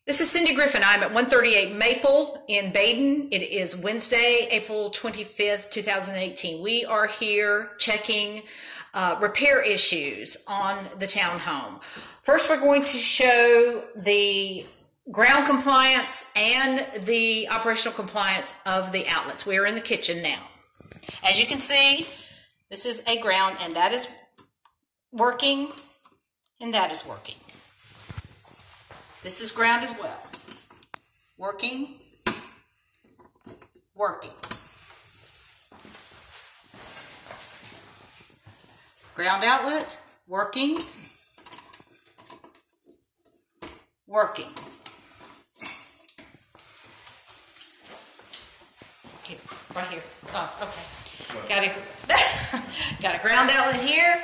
This is Cindy Griffin. I'm at 138 Maple in Baden. It is Wednesday, April 25th, 2018. We are here checking repair issues on the townhome. First, we're going to show the ground compliance and the operational compliance of the outlets. We are in the kitchen now. As you can see, this is a ground, and that is working, and that is working. This is ground as well. Working, working. Ground outlet, working, working. Here, right here. Oh, okay. Got a ground outlet here.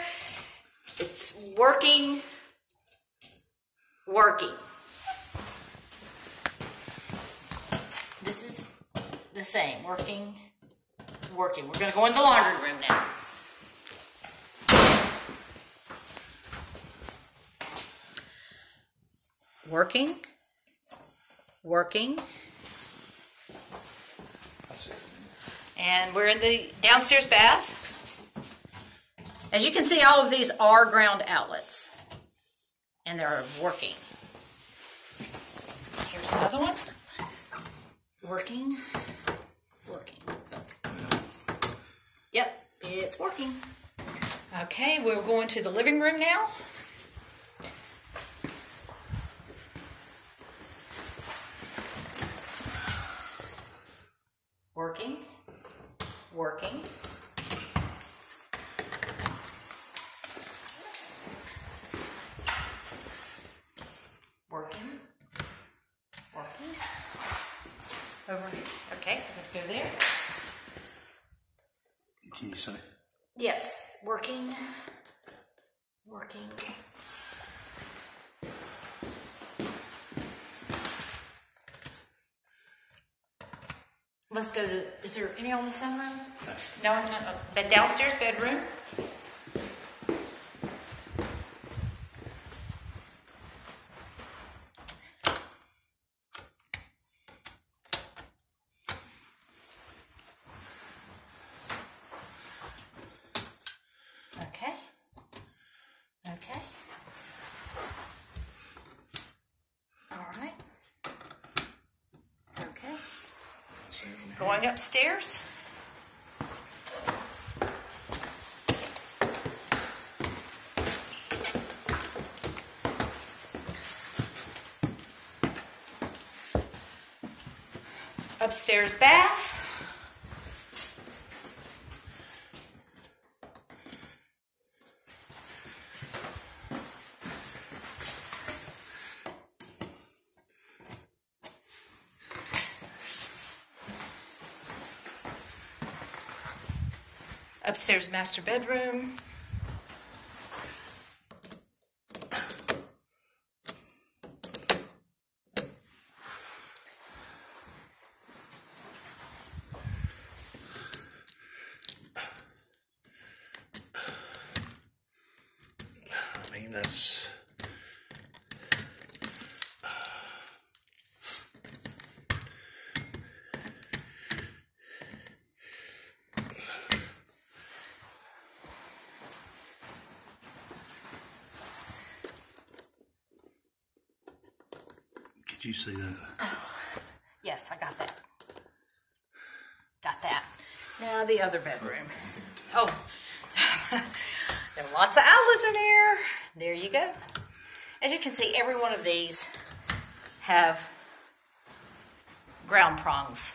It's working, working. This is the same, working, working. We're going to go in the laundry room now. Working, working. And we're in the downstairs bath. As you can see, all of these are ground outlets, and they're working. Here's another one. Working, working. Yep, it's working. Okay, we're going to the living room now. Working, working. Working, working. Over here. Okay, I'm going to go there. Can you say? Yes, working, working. Let's go to, is there any on the sunroom? No, no. But downstairs bedroom. Okay. Okay. All right. Okay. Going upstairs. Upstairs bath. Upstairs master bedroom. I mean, that's... Did you see that? Oh, yes, I got that. Got that. Now the other bedroom. Oh, there are lots of outlets in here. There you go. As you can see, every one of these have ground prongs.